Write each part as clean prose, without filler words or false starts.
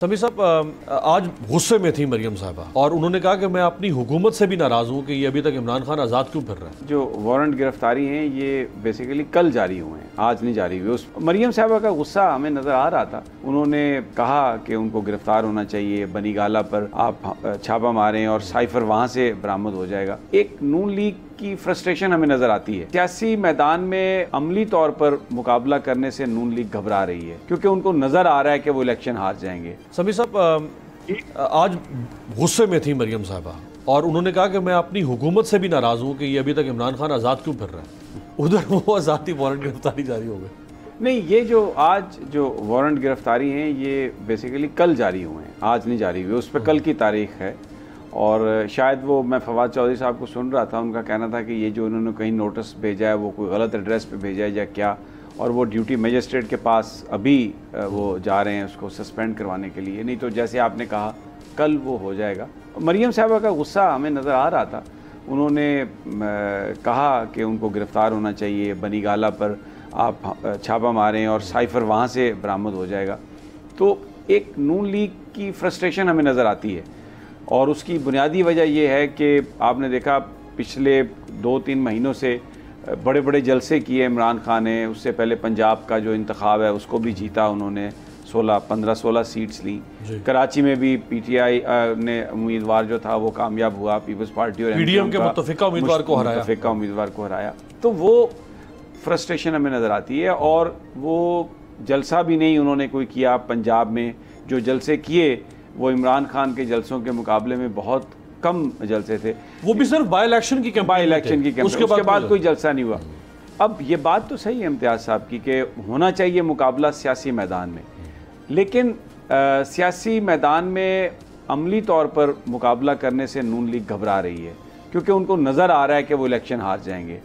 समीर साहब, आज गुस्से में थी मरियम साहबा और उन्होंने कहा कि मैं अपनी हुकूमत से भी नाराज़ हूँ कि ये अभी तक इमरान खान आज़ाद क्यों फिर रहा है। जो वारंट गिरफ्तारी हैं ये बेसिकली कल जारी हुए हैं, आज नहीं जारी हुए। उस मरियम साहबा का गुस्सा हमें नज़र आ रहा था। उन्होंने कहा कि उनको गिरफ्तार होना चाहिए, बनी गाला पर आप छापा मारें और साइफर वहाँ से बरामद हो जाएगा। एक नून लीग की फ्रस्ट्रेशन हमें नजर आती है। सियासी मैदान में अमली तौर पर मुकाबला करने से नून लीग घबरा रही है क्योंकि उनको नजर आ रहा है कि वो इलेक्शन हार जाएंगे। समीर साहब, आज गुस्से में थी मरियम साहबा और उन्होंने कहा कि मैं अपनी हुकूमत से भी नाराज़ हूँ कि ये अभी तक इमरान खान आज़ाद क्यों फिर रहा है। उधर वो आज़ादी वारंट गिरफ्तारी जारी हो गई। नहीं, ये जो आज जो वारंट गिरफ्तारी हैं ये बेसिकली कल जारी हुए हैं, आज नहीं जारी हुए। उस पर कल की तारीख है और शायद वो, मैं फवाद चौधरी साहब को सुन रहा था, उनका कहना था कि ये जो उन्होंने कहीं नोटिस भेजा है वो कोई गलत एड्रेस पे भेजा है या क्या, और वो ड्यूटी मजिस्ट्रेट के पास अभी वो जा रहे हैं उसको सस्पेंड करवाने के लिए। नहीं तो जैसे आपने कहा कल वो हो जाएगा। मरियम साहबा का गुस्सा हमें नज़र आ रहा था। उन्होंने कहा कि उनको गिरफ़्तार होना चाहिए, बनी गाला पर आप छापा मारें और साइफर वहाँ से बरामद हो जाएगा। तो एक नून लीग की फ्रस्ट्रेशन हमें नज़र आती है और उसकी बुनियादी वजह यह है कि आपने देखा पिछले 2-3 महीनों से बड़े बड़े जलसे किए इमरान खान ने। उससे पहले पंजाब का जो इंतखाब है उसको भी जीता उन्होंने, 15-16 सीट्स ली। कराची में भी पीटीआई ने उम्मीदवार जो था वो कामयाब हुआ, पीपल्स पार्टी और पीडीएम के मुत्तफिका उम्मीदवार को हराया। तो वो फ्रस्ट्रेशन हमें नज़र आती है और वो जलसा भी नहीं उन्होंने कोई किया पंजाब में। जो जलसे किए वो इमरान खान के जलसों के मुकाबले में बहुत कम जलसे थे। वो भी सिर्फ बाई इलेक्शन की कैंपेन, उसके बाद कोई जलसा नहीं हुआ। अब ये बात तो सही है इम्तियाज़ साहब की कि होना चाहिए मुकाबला सियासी मैदान में, लेकिन सियासी मैदान में अमली तौर पर मुकाबला करने से नून लीग घबरा रही है क्योंकि उनको नज़र आ रहा है कि वो इलेक्शन हार जाएंगे।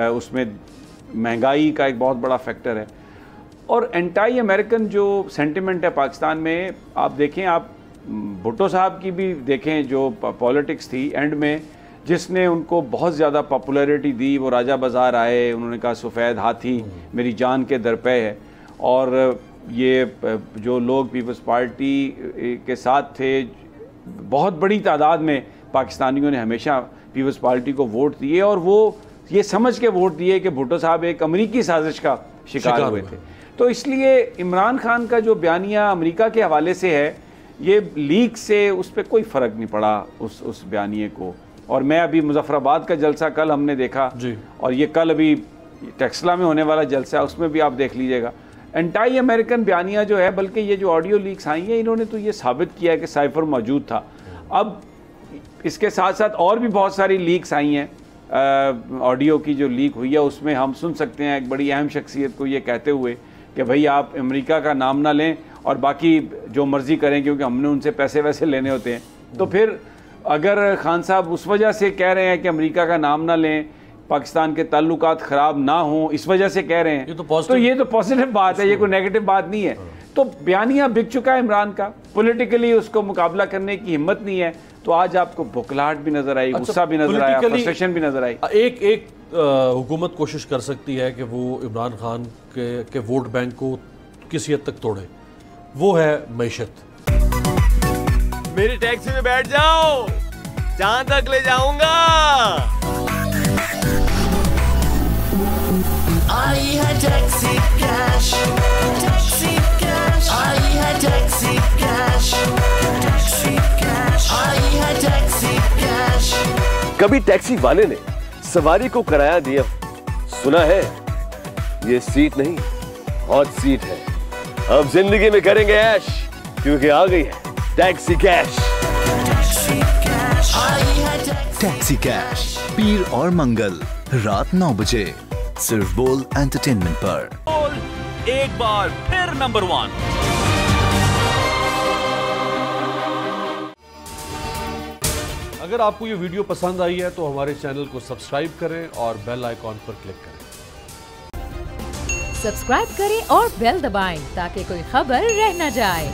उसमें महंगाई का एक बहुत बड़ा फैक्टर है और एंटी अमेरिकन जो सेंटिमेंट है पाकिस्तान में। आप देखें, आप भुट्टो साहब की भी देखें जो पॉलिटिक्स थी एंड में, जिसने उनको बहुत ज़्यादा पॉपुलैरिटी दी। वो राजा बाज़ार आए, उन्होंने कहा सफ़ेद हाथी मेरी जान के दरपे है। और ये जो लोग पीपल्स पार्टी के साथ थे, बहुत बड़ी तादाद में पाकिस्तानियों ने हमेशा पीपल्स पार्टी को वोट दिए और वो ये समझ के वोट दिए कि भुट्टो साहब एक अमरीकी साजिश का शिकार हुए थे। तो इसलिए इमरान खान का जो बयानिया अमेरिका के हवाले से है, ये लीग से उस पर कोई फ़र्क नहीं पड़ा उस बयानिए को। और मैं अभी मुजफ्फराबाद का जलसा कल हमने देखा जी, और ये कल अभी टेक्सला में होने वाला जलसा, उसमें भी आप देख लीजिएगा एंटी अमेरिकन बयानिया जो है। बल्कि ये जो ऑडियो लीक्स आई हैं, इन्होंने तो ये साबित किया है कि साइफर मौजूद था। अब इसके साथ साथ और भी बहुत सारी लीक्स आई हैं। ऑडियो की जो लीक हुई है उसमें हम सुन सकते हैं एक बड़ी अहम शख्सियत को ये कहते हुए कि भाई आप अमेरिका का नाम ना लें और बाकी जो मर्ज़ी करें क्योंकि हमने उनसे पैसे वैसे लेने होते हैं। तो फिर अगर खान साहब उस वजह से कह रहे हैं कि अमेरिका का नाम ना लें, पाकिस्तान के ताल्लुकात ख़राब ना हों, इस वजह से कह रहे हैं, तो ये तो पॉजिटिव बात है, ये कोई नेगेटिव बात नहीं है। तो बयानिया बिक चुका है इमरान का, पॉलिटिकली उसको मुकाबला करने की हिम्मत नहीं है। तो आज आपको बुखलाहट भी नजर आई, गुस्सा भी नजर आया, फ्रस्ट्रेशन भी नजर आई। एक हुकूमत कोशिश कर सकती है कि वो इमरान खान के वोट बैंक को किसी हद तक तोड़े, वो है मैशत। मेरी टैक्सी में बैठ जाओ, जहां तक ले जाऊंगा। आई है टैक्सी कैश, टैक्सी कैश, आई है टैक्सी कैश, टैक्सी कैश, आई है टैक्सी कैश। कभी टैक्सी वाले ने सवारी को कराया नियम, सुना है ये सीट नहीं हॉट सीट है। अब जिंदगी में करेंगे ऐश क्योंकि आ गई है टैक्सी कैश। टैक्सी कैश पीर और मंगल रात 9 बजे सिर्फ बोल एंटरटेनमेंट पर। बोल एक बार फिर नंबर 1। अगर आपको ये वीडियो पसंद आई है तो हमारे चैनल को सब्सक्राइब करें और बेल आइकॉन पर क्लिक करें। सब्सक्राइब करें और बेल दबाएं ताकि कोई खबर रह न जाए।